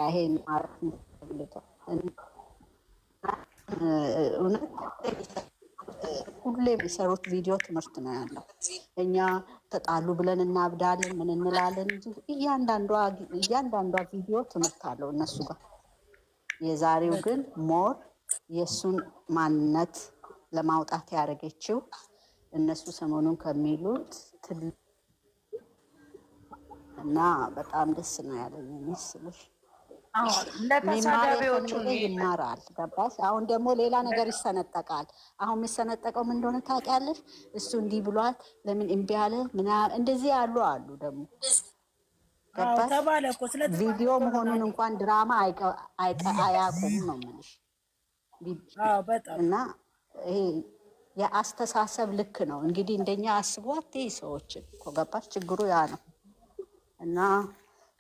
ይሄን ማለት ነው። እውነት ሁሌ የሚሰሩት ቪዲዮ ትምህርት ነው ያለው። እኛ ተጣሉ ብለን እናብዳለን ምን እንላለን እንጂ እያንዳንዷ ቪዲዮ ትምህርት አለው እነሱ ጋር። የዛሬው ግን ሞር የእሱን ማንነት ለማውጣት ያደረገችው እነሱ ሰሞኑን ከሚሉት እና በጣም ደስ ነው ያለኝ የሚስልሽ ሚማር የፈለገ ይማራል። ገባሽ? አሁን ደግሞ ሌላ ነገር ይሰነጠቃል። አሁን የሚሰነጠቀው ምን እንደሆነ ታውቂያለሽ? እሱ እንዲህ ብሏል ለምን እምቢ አለ ምናምን እንደዚህ ያሉ አሉ ደግሞ ገባሽ? ቪዲዮ መሆኑን እንኳን ድራማ አያውቁም ነው የምልሽ። እና ይሄ የአስተሳሰብ ልክ ነው እንግዲህ እንደኛ አስቧት ሰዎችን እኮ ገባሽ? ችግሩ ያ ነው። እና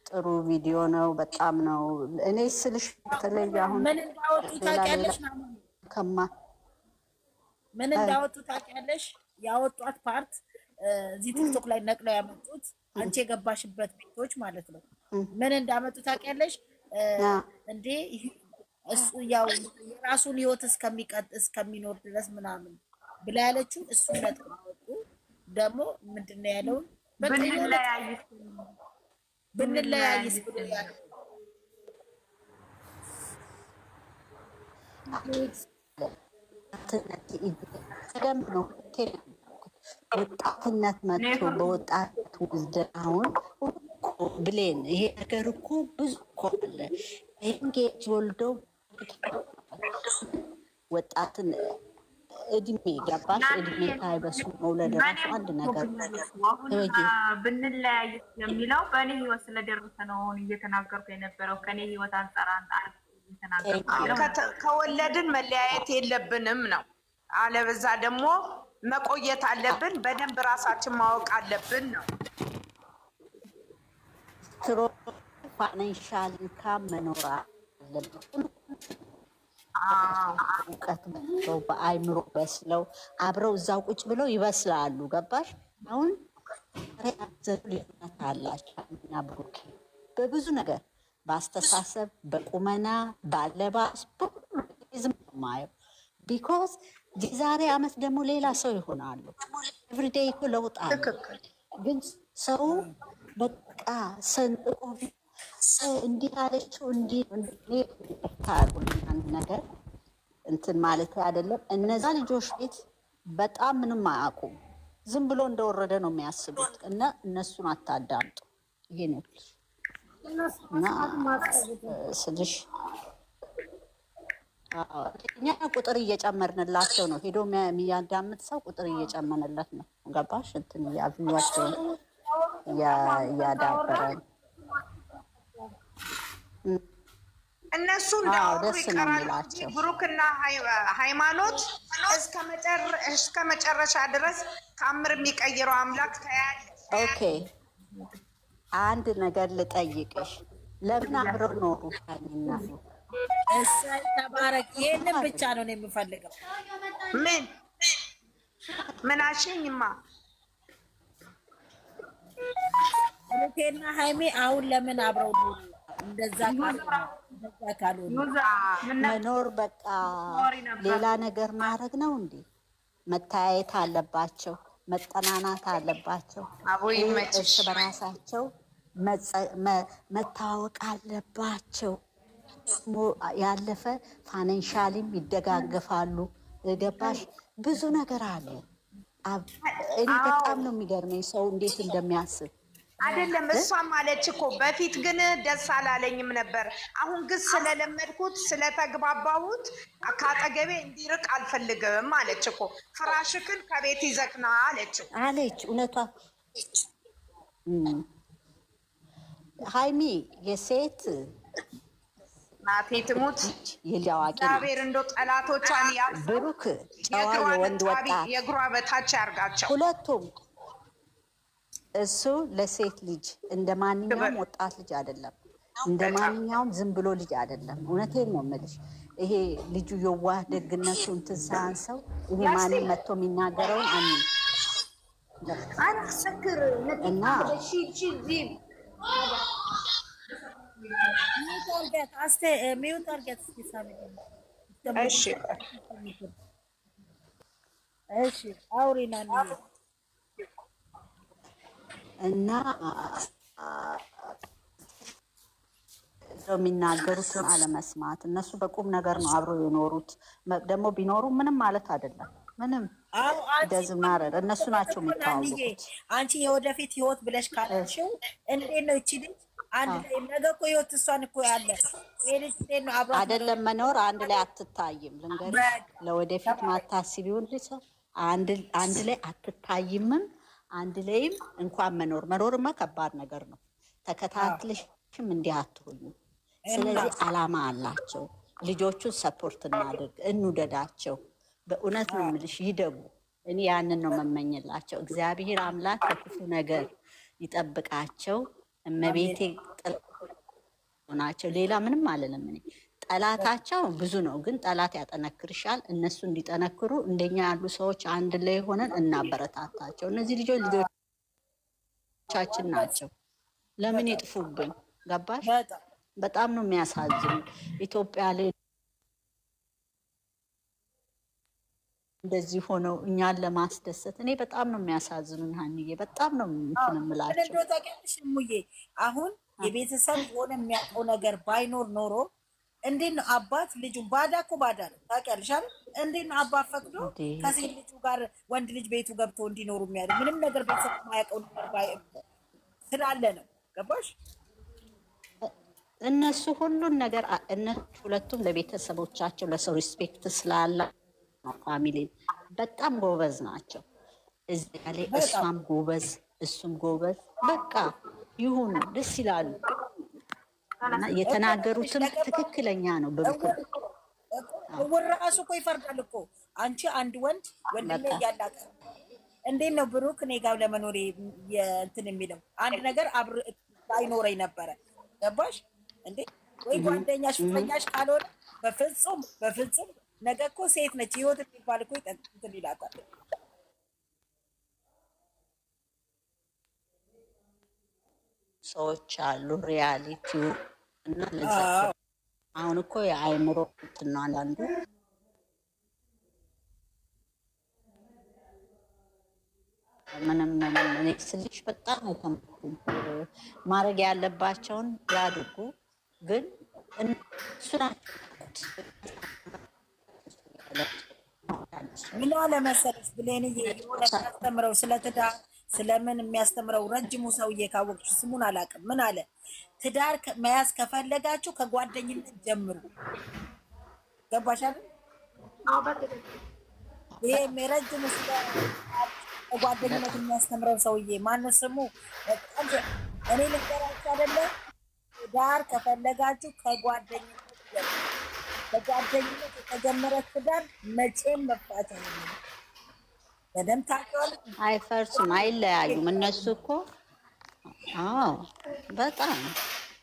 ጥሩ ቪዲዮ ነው በጣም ነው። እኔ ስልሽ በተለይ አሁን ምን እንዳወጡ ታውቂያለሽ? ምን እንዳወጡ ታውቂያለሽ? ያወጧት ፓርት እዚህ ቲክቶክ ላይ ነቅለው ያመጡት አንቺ የገባሽበት ቤቶች ማለት ነው። ምን እንዳመጡ ታውቂያለሽ? እንዴ እሱ ያው የራሱን ህይወት እስከሚኖር ድረስ ምናምን ብላ ያለችው እሱ ነጥብ አወጡ። ደግሞ ምንድነው ያለው? ብንለያይስ ብሎ ያለው ወጣትነት መጥቶ በወጣት ውልደናውን ብሌን ይሄ ነገር እኮ ብዙ እኮ አለ። ኤንጌጅ ወልደው ወጣትን እድሜ ገባሽ? እድሜ ታይበሱ መውለድ ራሱ አንድ ነገር ብንለያይ የሚለው በእኔ ህይወት ስለደረሰ ነው እየተናገርኩ የነበረው። ከኔ ህይወት አንጻር ከወለድን መለያየት የለብንም ነው። አለበዛ ደግሞ መቆየት አለብን። በደንብ ራሳችን ማወቅ አለብን ነው። ፋይናንሻል ኢንካም መኖር አለብን። እውቀት መጥተው በአይምሮ በስለው አብረው እዛው ቁጭ ብለው ይበስላሉ። ገባሽ? አሁን ልዩነት አላቸው እና ብሩኬ በብዙ ነገር በአስተሳሰብ፣ በቁመና፣ ባለባበስ ዝም ማየው ቢኮዝ የዛሬ አመት ደግሞ ሌላ ሰው ይሆናሉ። ኤቭሪዴይ እኮ ለውጥ አለ። ግን ሰው በቃ ሰንጥቆ እንዲህ አለችው እንዲህ አንድ ነገር እንትን ማለት አይደለም። እነዛ ልጆች ቤት በጣም ምንም አያውቁም። ዝም ብሎ እንደወረደ ነው የሚያስቡት። እና እነሱን አታዳምጡ። ይሄ ነው እና ስልሽ እኛ ቁጥር እየጨመርንላቸው ነው። ሄዶ የሚያዳምጥ ሰው ቁጥር እየጨመርንለት ነው። ገባሽ? እንትን ያቪዋቸው እያዳበረ እነሱ እንዳወሩ ይቀራሉ እንጂ ብሩክና ሃይማኖት እስከ መጨረሻ ድረስ ታምር የሚቀይረው አምላክ ተያለ። ኦኬ አንድ ነገር ልጠይቅሽ። ለምን አብረው ኖሩ? ታኝናሉ እሰይ ተባረክ። ይሄንን ብቻ ነው የምፈልገው። ምን አሸኝማ ብሩኬና ሃይሜ አሁን ለምን አብረው ኖሩ? እንደዛ ካልሆነ መኖር በቃ ሌላ ነገር ማድረግ ነው እንዴ? መታየት አለባቸው፣ መጠናናት አለባቸው፣ እርስ በራሳቸው መታወቅ አለባቸው። ያለፈ ፋይናንሻሊም ይደጋገፋሉ። ገባሽ? ብዙ ነገር አለ። እኔ በጣም ነው የሚገርመኝ ሰው እንዴት እንደሚያስብ አይደለም። እሷም አለች እኮ በፊት ግን ደስ አላለኝም ነበር። አሁን ግን ስለለመድኩት ስለተግባባሁት ከአጠገቤ እንዲርቅ አልፈልግም አለች እኮ። ፍራሽክን ከቤት ይዘክና አለች። እውነቷ ሃይሚ የሴት ናቴ ትሙት የሊያዋቂ እግዚአብሔር እንደው ጠላቶቿን ብሩክ ጨዋ የወንድ ወጣት የእግሯ በታች ያርጋቸው ሁለቱም። እሱ ለሴት ልጅ እንደ ማንኛውም ወጣት ልጅ አይደለም፣ እንደ ማንኛውም ዝም ብሎ ልጅ አይደለም። እውነቴን ነው የምልሽ። ይሄ ልጁ የዋህ ደግነቱ እንትን ሳያንሰው ይሄ ማንም መጥቶ የሚናገረውን እና ሚዩት አድርጊያት እስኪ ሳሚ። እሺ እሺ አውሪና እና የሚናገሩትን አለመስማት። እነሱ በቁም ነገር ነው አብረው የኖሩት። ደግሞ ቢኖሩ ምንም ማለት አይደለም። ምንም እንደዚህ ማረር እነሱ ናቸው የሚተዋወቁት። አንቺ የወደፊት ህይወት ብለሽ ካላልሽው እንዴት ነው እቺ ልጅ አንድ ላይ ነገ እኮ ህይወት እሷን እኮ ያለ ይሄ ልጅ እንዴት ነው አብራ አይደለም መኖር አንድ ላይ አትታይም። ልንገርሽ ለወደፊት ማታስቢውን ልጅ አንድ ላይ አትታይምም። አንድ ላይም እንኳን መኖርማ ከባድ ነገር ነው። ተከታትለሽም እንዲህ አትሆኝም። ስለዚህ አላማ አላቸው። ልጆቹን ሰፖርት እናድርግ፣ እንውደዳቸው። በእውነት ነው የምልሽ ይደጉ። እኔ ያንን ነው መመኝላቸው። እግዚአብሔር አምላክ ከክፉ ነገር ይጠብቃቸው። እመቤቴ ናቸው። ሌላ ምንም አልልም። እኔ ጠላታቸው ብዙ ነው፣ ግን ጠላት ያጠነክርሻል። እነሱ እንዲጠነክሩ እንደኛ ያሉ ሰዎች አንድ ላይ ሆነን እናበረታታቸው። እነዚህ ልጆች ልጆቻችን ናቸው። ለምን ይጥፉብን? ገባሽ? በጣም ነው የሚያሳዝኑ። ኢትዮጵያ ላይ እንደዚህ ሆነው እኛን ለማስደሰት እኔ በጣም ነው የሚያሳዝኑኝ። ሀኒዬ በጣም ነው እንትን የምላቸው። ሙዬ አሁን የቤተሰብ የሆነ የሚያውቀው ነገር ባይኖር ኖሮ እንዴት ነው አባት ልጁን ባዳ እኮ ባዳ ነው ታውቂያለሽ አይደል? እንዴት ነው አባት ፈቅዶ ከሴት ልጁ ጋር ወንድ ልጅ ቤቱ ገብቶ እንዲኖሩ የሚያደርግ? ምንም ነገር ቤተሰብ የማያውቀው ስላለ ነው። ገባሽ? እነሱ ሁሉን ነገር እነሱ ሁለቱም ለቤተሰቦቻቸው ለሰው ሪስፔክት ስላላ ፋሚሊ በጣም ጎበዝ ናቸው። እዚያ ላይ እሷም ጎበዝ እሱም ጎበዝ። በቃ ይሁኑ፣ ደስ ይላሉ። እና የተናገሩትም ትክክለኛ ነው። ብሩክ ራሱ እኮ ይፈርዳል እኮ። አንቺ አንድ ወንድ ወንድሜ እያላቀ እንዴት ነው ብሩክ እኔ ጋር ለመኖር እንትን የሚለው? አንድ ነገር አይኖረኝ ነበረ። ገባሽ እንዴ? ወይ ጓደኛሽ ፍቅረኛሽ ካልሆነ በፍጹም በፍጹም። ነገ እኮ ሴት ነች ህይወት የሚባል እኮ እንትን ይላታል። ሰዎች አሉ ሪያሊቲው እና ለዛ አሁን እኮ የአይምሮ እንትን ነው። አንዳንዱ ምንም እኔ ስልሽ በጣም አይተምኩኝ። ማድረግ ያለባቸውን ያድርጉ። ግን እሱ ምን አለ መሰለሽ ብሌንዬ የሆነ የሚያስተምረው ስለ ትዳር ስለምን የሚያስተምረው ረጅሙ ሰውዬ ካወቅሽ ስሙን አላውቅም። ምን አለ ትዳር መያዝ ከፈለጋችሁ ከጓደኝነት ጀምሩ። ገባሽ አይደል? ይሄ ረጅሙ ስለ ጓደኝነት የሚያስተምረው ሰውዬ ማነው ስሙ? እኔ ልንገራችሁ አይደለ? ትዳር ከፈለጋችሁ ከጓደኝነት ጀምሩ። በጓደኝነት የተጀመረ ትዳር መቼም መፋታ ነው። በደምብ ታውቂዋለሽ። አይፈርሱም፣ አይለያዩም። እነሱ እኮ አዎ በጣም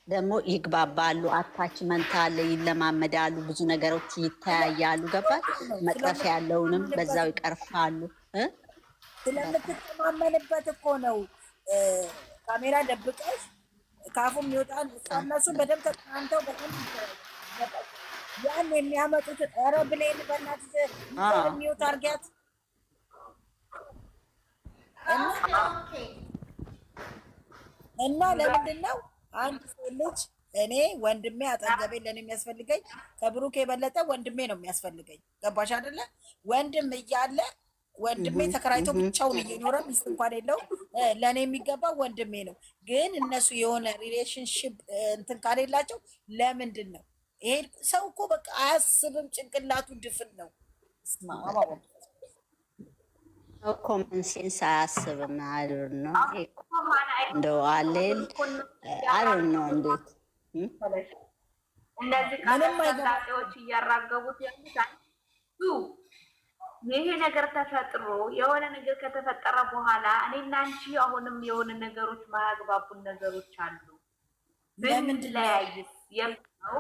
ደግሞ ይግባባሉ። አታችመንት አለ፣ ይለማመዳሉ፣ ብዙ ነገሮች ይተያያሉ። ገባል? መቅረፍ ያለውንም በዛው ይቀርፋሉ። ስለምትተማመንበት እኮ ነው። ካሜራ ደብቀሽ ካፉም ይወጣል። እነሱ በደምብ ተጣንተው በደምብ ያን የሚያመጡት ኧረ ብሌን በእናትሽ ሚውት አድርጊያት እና ለምንድን ነው አንድ ልጅ እኔ ወንድሜ አጠገቤ ለኔ የሚያስፈልገኝ ከብሩክ የበለጠ ወንድሜ ነው የሚያስፈልገኝ። ገባሽ አይደለ? ወንድም እያለ ወንድሜ ተከራይቶ ብቻውን እየኖረ ሚስት እንኳን የለው ለኔ የሚገባው ወንድሜ ነው። ግን እነሱ የሆነ ሪሌሽንሽፕ እንትን ካሌላቸው ለምንድን ነው? ይሄ ሰው እኮ በቃ አያስብም፣ ጭንቅላቱ ድፍን ነው። ኮመን ሴንስ አያስብም። አይደል ነው እንደው አሌል አይደል ነው እንዴት እነዚህ ቃላቶች እያራገቡት ያሉት ይሄ ነገር ተፈጥሮ የሆነ ነገር ከተፈጠረ በኋላ እኔና አንቺ አሁንም የሆነ ነገሮች ማያግባቡን ነገሮች አሉ። ምንድን ለያይስ የምነው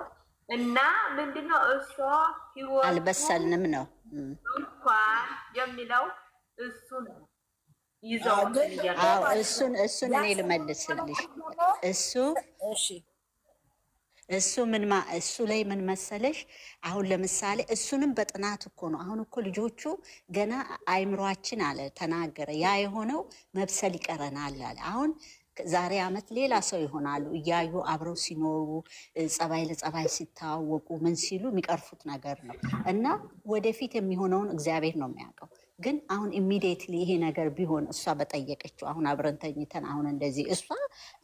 እና ምንድነው እሷ ህይወት አልበሰልንም ነው እንኳን የሚለው እሱን ይዘው እሱን እኔ ልመልስልሽ። እሱ እሺ እሱ ላይ ምን መሰለሽ፣ አሁን ለምሳሌ እሱንም በጥናት እኮ ነው። አሁን እኮ ልጆቹ ገና አይምሯችን አለ ተናገረ። ያ የሆነው መብሰል ይቀረናል አለ። አሁን ዛሬ ዓመት ሌላ ሰው ይሆናሉ እያዩ አብረው ሲኖሩ ጸባይ ለጸባይ ሲታወቁ ምን ሲሉ የሚቀርፉት ነገር ነው እና ወደፊት የሚሆነውን እግዚአብሔር ነው የሚያውቀው። ግን አሁን ኢሚዲየትሊ ይሄ ነገር ቢሆን እሷ በጠየቀችው አሁን አብረን ተኝተን አሁን እንደዚህ እሷ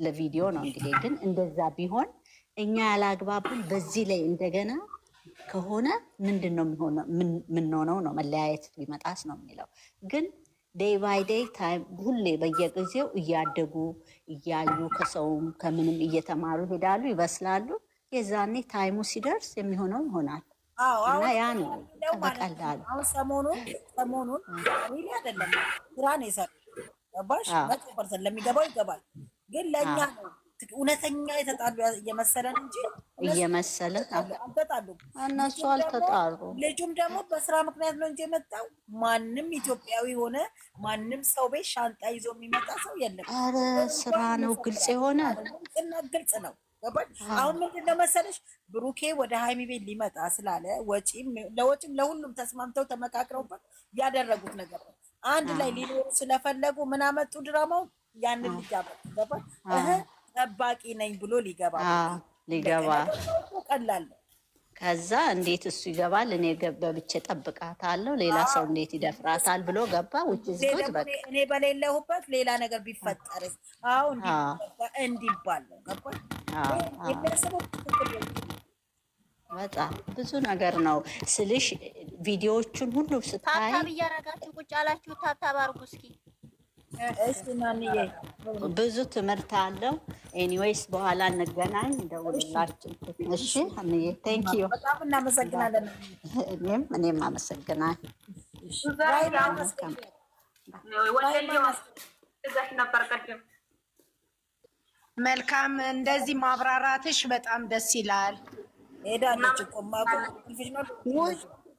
ለቪዲዮ ነው እንግዲህ ግን እንደዛ ቢሆን እኛ ያላግባብን በዚህ ላይ እንደገና ከሆነ ምንድን ነው የምንሆነው? ነው መለያየት ሊመጣስ ነው የሚለው። ግን ዴይ ባይ ዴይ ታይም ሁሌ በየጊዜው እያደጉ እያዩ ከሰውም ከምንም እየተማሩ ይሄዳሉ፣ ይበስላሉ። የዛኔ ታይሙ ሲደርስ የሚሆነው ይሆናል እና ያ ነው በቀላሉ። አሁን ሰሞኑን ሪሊ አይደለም ስራ ነው የሰራው ገባሽ? 100% ለሚገባው ይገባል። ግን ለእኛ ነው እውነተኛ የተጣሉ እየመሰለን እንጂ እየመሰለን አልተጣሉ። እነሱ አልተጣሉ። ልጁም ደግሞ በስራ ምክንያት ነው እንጂ የመጣው ማንም ኢትዮጵያዊ ሆነ ማንም ሰው ቤት ሻንጣ ይዞ የሚመጣ ሰው የለም። ኧረ ስራ ነው ግልጽ የሆነ ግልጽ ነው ገባሽ? አሁን ምንድን ነው መሰለሽ ብሩኬ ወደ ሀይሚ ቤት ሊመጣ ስላለ ለወጪም ለሁሉም ተስማምተው ተመካክረውበት ያደረጉት ነገር ነው። አንድ ላይ ሊኖሩ ስለፈለጉ ምን አመጡ? ድራማው ያንን ልጅ አመጡ ገባሽ? ጠባቂ ነኝ ብሎ ሊገባ ቀላል ነው። ከዛ እንዴት እሱ ይገባል? እኔ ገብቼ ጠብቃታለሁ፣ ሌላ ሰው እንዴት ይደፍራታል ብሎ ገባ። እኔ በሌለሁበት ሌላ ነገር ቢፈጠርስ? አዎ እንዲባል ነው ገባሽ? በጣም ብዙ ነገር ነው ስልሽ ቪዲዮዎቹን ሁሉ ስታይ ታታብ እያረጋችሁ ቁጭ አላችሁ። ታታብ አርጉ እስኪ። እሺ ማንዬ ብዙ ትምህርት አለው። ኤኒዌይስ በኋላ እንገናኝ፣ ደውልላችሁ። እሺ ማንዬ ቴንክ ዩ በጣም እናመሰግናለን። እኔም አመሰግናለሁ። መልካም እንደዚህ ማብራራትሽ በጣም ደስ ይላል። ሄዳለች እኮ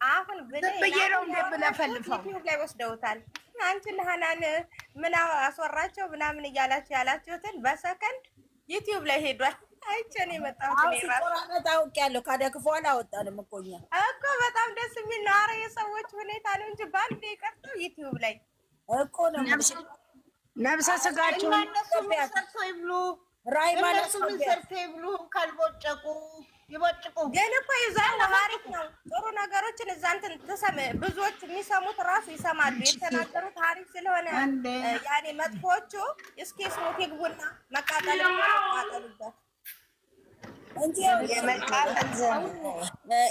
አሁን ብዬ ነው እንደምለፈልፈው ዩቲዩብ ላይ ወስደውታል። አንቺ ለሃናን ምን አስወራቸው ምናምን እያላችሁ ያላችሁትን በሰከንድ ዩቲዩብ ላይ ሄዷል። አይቼን የመጣሁት እኔ ራሱ ታውቂያለሁ። ካደክፎ አላወጣንም እኮ እኛ እኮ በጣም ደስ የሚል ነው። ኧረ የሰዎች ሁኔታ ነው እንጂ ባንዴ ቀርቶ ዩቲዩብ ላይ እኮ ነው ነብሰ ስጋችሁ ሰርቶ ይብሉ ራይ ማለት እነሱ ሰርቶ ይብሉ ካልቦጨቁ ይቦጭቁ። ግን እኮ ይዛል አሪፍ ነው። ጥሩ ነገሮችን እዛ እንትን ብዙዎች የሚሰሙት ራሱ ይሰማሉ። የተናገሩት አሪፍ ስለሆነ ያኔ መጥፎቹ እስኪ ስሞት ይግቡና መቃጠል ማቃጠሉበት እንጂ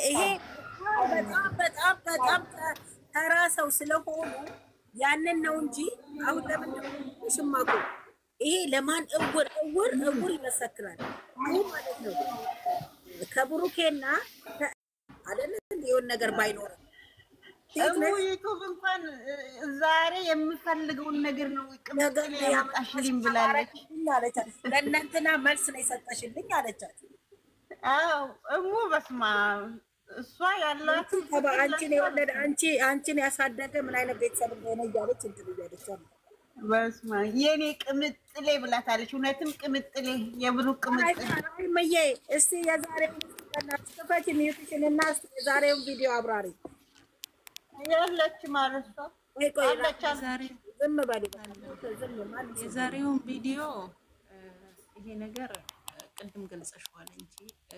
ይሄ በጣም ተራ ሰው ስለሆኑ ያንን ነው እንጂ አሁን ለምን ሽማቁ ይሄ ለማን እውር ይመሰክራል ማለት ነው። ከብሩኬና አይደለም የሆነ ነገር ባይኖር ዩቲዩብ እንኳን ዛሬ የምፈልገውን ነገር ነው ቅምጥል ያመጣሽልኝ ብላለች። ለእናንተና መልስ ነው የሰጠሽልኝ አለቻት። አዎ በስማ እሷ ያላት አንቺን የወለደ አንቺን ያሳደገ ምን አይነት ቤተሰብ እንደሆነ እያለች እንትን እያለች በስማ የኔ ቅምጥሌ ብላታለች። እውነትም ቅምጥሌ የብሩክ ቅምጥሌ መዬ እስቲ የዛሬውን ከፈች ሚዩትሽንና እስቲ የዛሬውን ቪዲዮ አብራሪ ያለች ማለት ነው። ዝም በል የዛሬውን ቪዲዮ ይሄ ነገር ቅድም ገልጸሽዋል እንጂ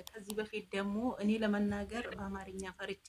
ከዚህ በፊት ደግሞ እኔ ለመናገር በአማርኛ ፈርቼ